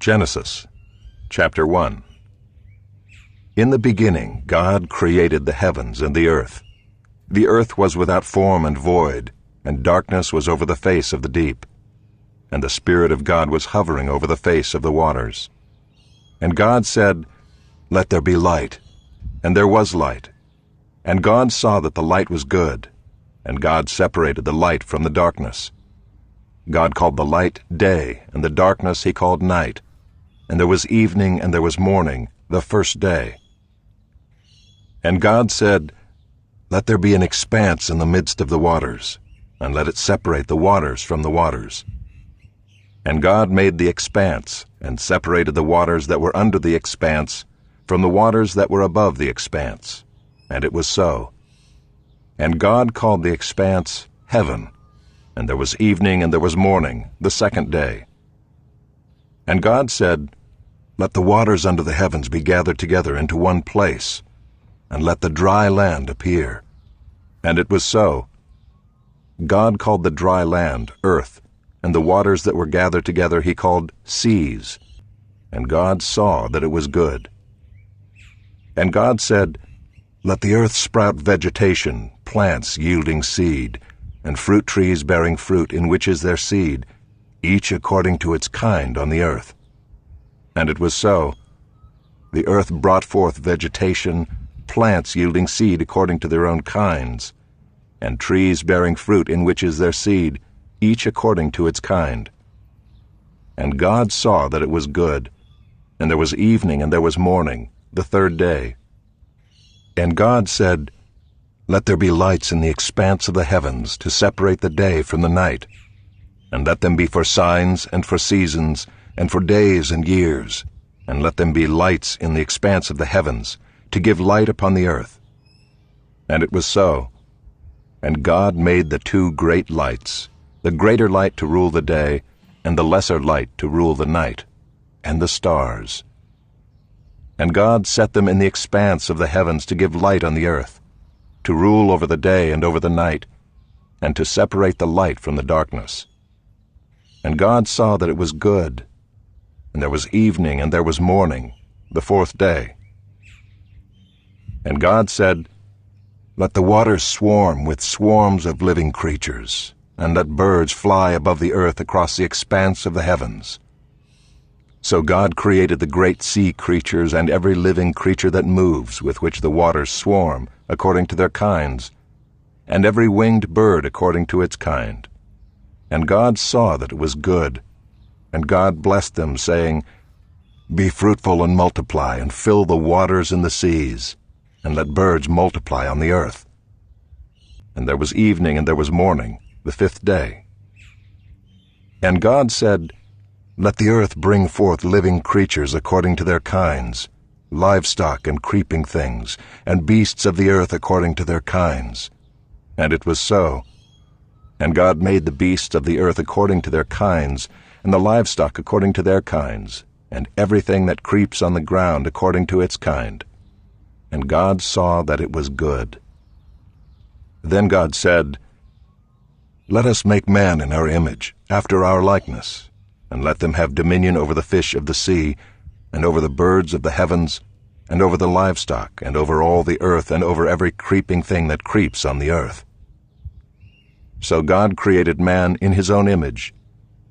Genesis, chapter 1. In the beginning God created the heavens and the earth. The earth was without form and void, and darkness was over the face of the deep. And the Spirit of God was hovering over the face of the waters. And God said, "Let there be light." And there was light. And God saw that the light was good. And God separated the light from the darkness. God called the light day, and the darkness he called night. And there was evening and there was morning, the first day. And God said, "Let there be an expanse in the midst of the waters, and let it separate the waters from the waters." And God made the expanse, and separated the waters that were under the expanse from the waters that were above the expanse. And it was so. And God called the expanse heaven. And there was evening and there was morning, the second day. And God said, "Let the waters under the heavens be gathered together into one place, and let the dry land appear." And it was so. God called the dry land earth, and the waters that were gathered together he called seas. And God saw that it was good. And God said, "Let the earth sprout vegetation, plants yielding seed, and fruit trees bearing fruit in which is their seed, each according to its kind on the earth." And it was so. The earth brought forth vegetation, plants yielding seed according to their own kinds, and trees bearing fruit in which is their seed, each according to its kind. And God saw that it was good. And there was evening and there was morning, the third day. And God said, "Let there be lights in the expanse of the heavens to separate the day from the night, and let them be for signs and for seasons and for days and years, and let them be lights in the expanse of the heavens to give light upon the earth." And it was so. And God made the two great lights, the greater light to rule the day, and the lesser light to rule the night, and the stars. And God set them in the expanse of the heavens to give light on the earth, to rule over the day and over the night, and to separate the light from the darkness. And God saw that it was good. And there was evening and there was morning, the fourth day. And God said, "Let the waters swarm with swarms of living creatures, and let birds fly above the earth across the expanse of the heavens." So God created the great sea creatures and every living creature that moves, with which the waters swarm, according to their kinds, and every winged bird according to its kind. And God saw that it was good. And God blessed them, saying, "Be fruitful and multiply, and fill the waters in the seas, and let birds multiply on the earth." And there was evening and there was morning, the fifth day. And God said, "Let the earth bring forth living creatures according to their kinds, livestock and creeping things, and beasts of the earth according to their kinds." And it was so. And God made the beasts of the earth according to their kinds, and the livestock according to their kinds, and everything that creeps on the ground according to its kind. And God saw that it was good. Then God said, "Let us make man in our image, after our likeness, and let them have dominion over the fish of the sea, and over the birds of the heavens, and over the livestock, and over all the earth, and over every creeping thing that creeps on the earth." So God created man in his own image.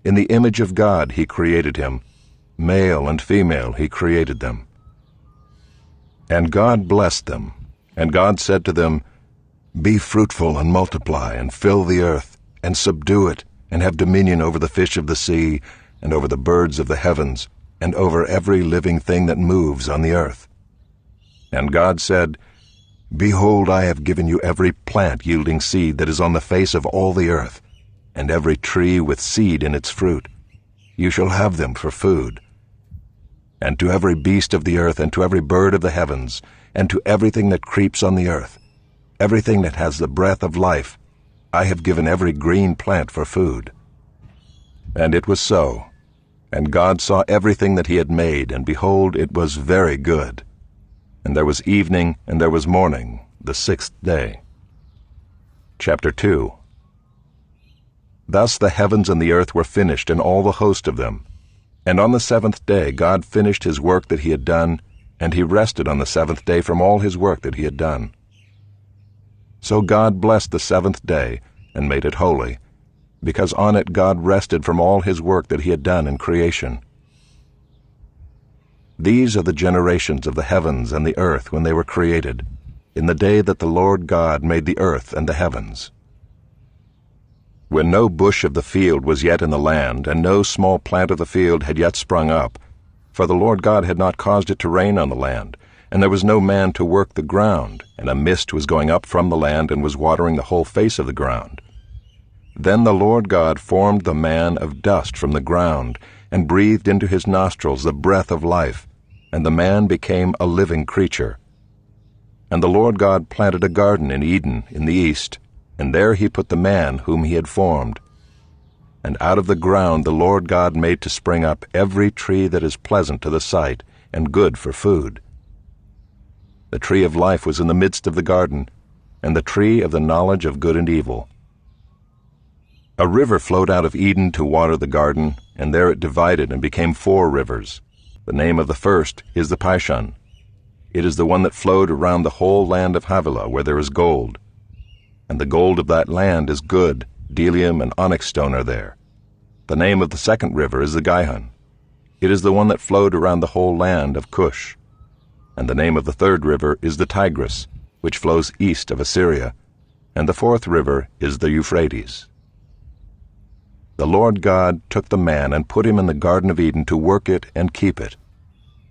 In the image of God he created him. Male and female he created them. And God blessed them. And God said to them, "Be fruitful and multiply, and fill the earth, and subdue it, and have dominion over the fish of the sea, and over the birds of the heavens, and over every living thing that moves on the earth." And God said, "Behold, I have given you every plant yielding seed that is on the face of all the earth, and every tree with seed in its fruit. You shall have them for food. And to every beast of the earth, and to every bird of the heavens, and to everything that creeps on the earth, everything that has the breath of life, I have given every green plant for food." And it was so. And God saw everything that he had made, and behold, it was very good. And there was evening and there was morning, the sixth day. Chapter 2. Thus the heavens and the earth were finished, and all the host of them. And on the seventh day God finished his work that he had done, and he rested on the seventh day from all his work that he had done. So God blessed the seventh day and made it holy, because on it God rested from all his work that he had done in creation. These are the generations of the heavens and the earth when they were created, in the day that the Lord God made the earth and the heavens. When no bush of the field was yet in the land, and no small plant of the field had yet sprung up, for the Lord God had not caused it to rain on the land, and there was no man to work the ground, and a mist was going up from the land and was watering the whole face of the ground. Then the Lord God formed the man of dust from the ground, and breathed into his nostrils the breath of life, and the man became a living creature. And the Lord God planted a garden in Eden in the east, and there he put the man whom he had formed. And out of the ground the Lord God made to spring up every tree that is pleasant to the sight, and good for food. The tree of life was in the midst of the garden, and the tree of the knowledge of good and evil. A river flowed out of Eden to water the garden, and there it divided and became 4 rivers. The name of the first is the Pishon. It is the one that flowed around the whole land of Havilah, where there is gold. And the gold of that land is good, bdellium and onyx stone are there. The name of the second river is the Gihon. It is the one that flowed around the whole land of Cush. And the name of the third river is the Tigris, which flows east of Assyria. And the fourth river is the Euphrates. The Lord God took the man and put him in the Garden of Eden to work it and keep it.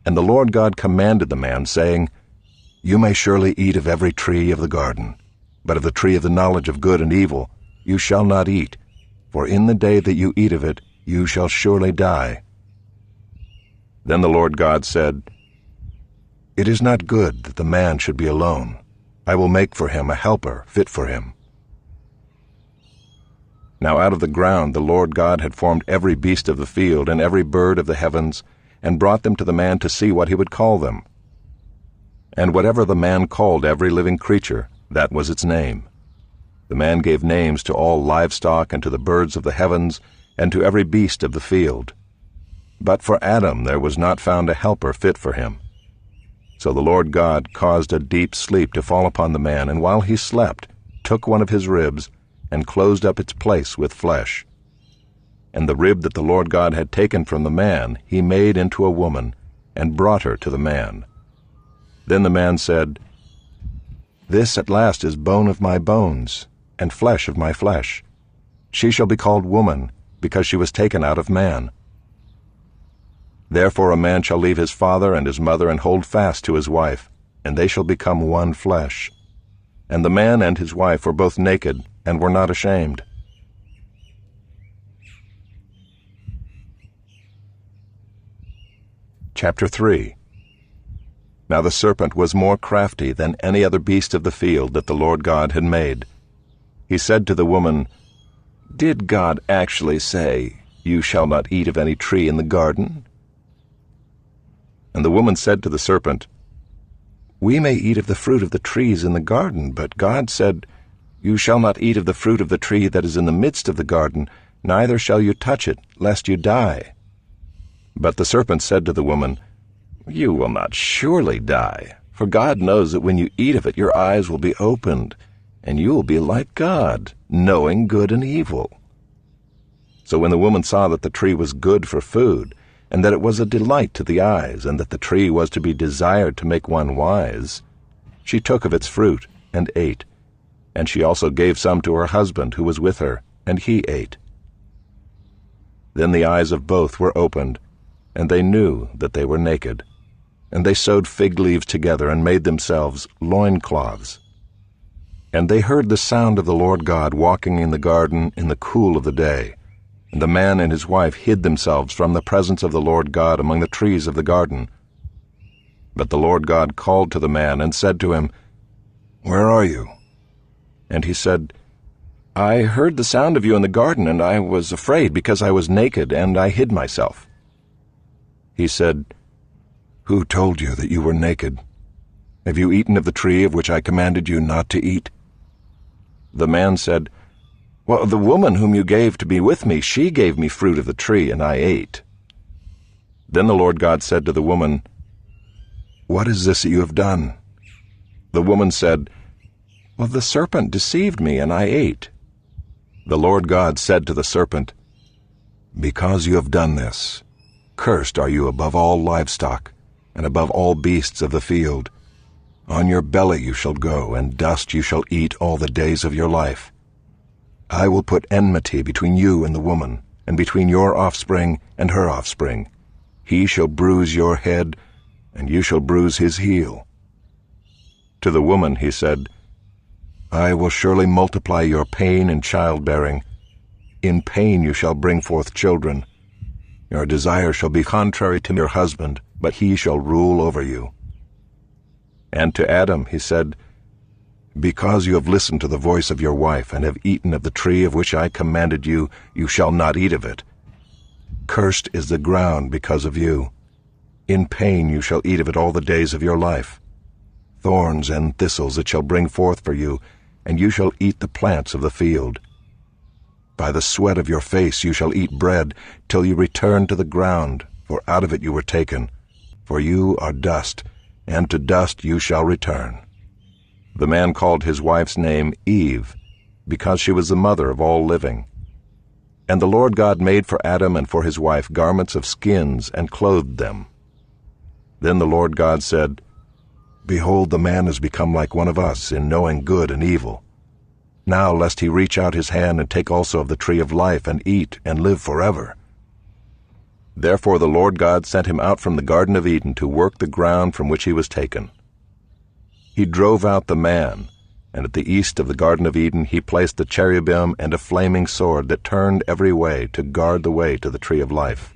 And the Lord God commanded the man, saying, You may surely eat of every tree of the garden, but of the tree of the knowledge of good and evil you shall not eat, for in the day that you eat of it you shall surely die. Then the Lord God said, It is not good that the man should be alone. I will make for him a helper fit for him. Now out of the ground the Lord God had formed every beast of the field and every bird of the heavens, and brought them to the man to see what he would call them. And whatever the man called every living creature, that was its name. The man gave names to all livestock and to the birds of the heavens and to every beast of the field. But for Adam there was not found a helper fit for him. So the Lord God caused a deep sleep to fall upon the man, and while he slept, took one of his ribs, and closed up its place with flesh. And the rib that the Lord God had taken from the man he made into a woman, and brought her to the man. Then the man said, This at last is bone of my bones, and flesh of my flesh. She shall be called woman, because she was taken out of man. Therefore a man shall leave his father and his mother, and hold fast to his wife, and they shall become one flesh. And the man and his wife were both naked, and were not ashamed. Chapter 3. Now the serpent was more crafty than any other beast of the field that the Lord God had made. He said to the woman, Did God actually say, You shall not eat of any tree in the garden? And the woman said to the serpent, We may eat of the fruit of the trees in the garden, but God said, You shall not eat of the fruit of the tree that is in the midst of the garden, neither shall you touch it, lest you die. But the serpent said to the woman, You will not surely die, for God knows that when you eat of it your eyes will be opened, and you will be like God, knowing good and evil. So when the woman saw that the tree was good for food, and that it was a delight to the eyes, and that the tree was to be desired to make one wise, she took of its fruit and ate. And she also gave some to her husband who was with her, and he ate. Then the eyes of both were opened, and they knew that they were naked. And they sewed fig leaves together and made themselves loincloths. And they heard the sound of the Lord God walking in the garden in the cool of the day. And the man and his wife hid themselves from the presence of the Lord God among the trees of the garden. But the Lord God called to the man and said to him, Where are you? And he said, I heard the sound of you in the garden, and I was afraid because I was naked, and I hid myself. He said, Who told you that you were naked? Have you eaten of the tree of which I commanded you not to eat? The man said, Well, the woman whom you gave to be with me, she gave me fruit of the tree, and I ate. Then the Lord God said to the woman, "What is this that you have done?" The woman said, "Well, the serpent deceived me, and I ate." The Lord God said to the serpent, "Because you have done this, cursed are you above all livestock, and above all beasts of the field. On your belly you shall go, and dust you shall eat all the days of your life. I will put enmity between you and the woman, and between your offspring and her offspring. He shall bruise your head, and you shall bruise his heel." To the woman he said, "I will surely multiply your pain in childbearing. In pain you shall bring forth children. Your desire shall be contrary to your husband, but he shall rule over you." And to Adam he said, "Because you have listened to the voice of your wife, and have eaten of the tree of which I commanded you, you shall not eat of it. Cursed is the ground because of you. In pain you shall eat of it all the days of your life. Thorns and thistles it shall bring forth for you, and you shall eat the plants of the field. By the sweat of your face you shall eat bread, till you return to the ground, for out of it you were taken. For you are dust, and to dust you shall return." The man called his wife's name Eve, because she was the mother of all living. And the Lord God made for Adam and for his wife garments of skins, and clothed them. Then the Lord God said, "Behold, the man has become like one of us in knowing good and evil. Now lest he reach out his hand and take also of the tree of life, and eat, and live forever." Therefore the Lord God sent him out from the Garden of Eden to work the ground from which he was taken. He drove out the man, and at the east of the Garden of Eden he placed the cherubim and a flaming sword that turned every way to guard the way to the tree of life.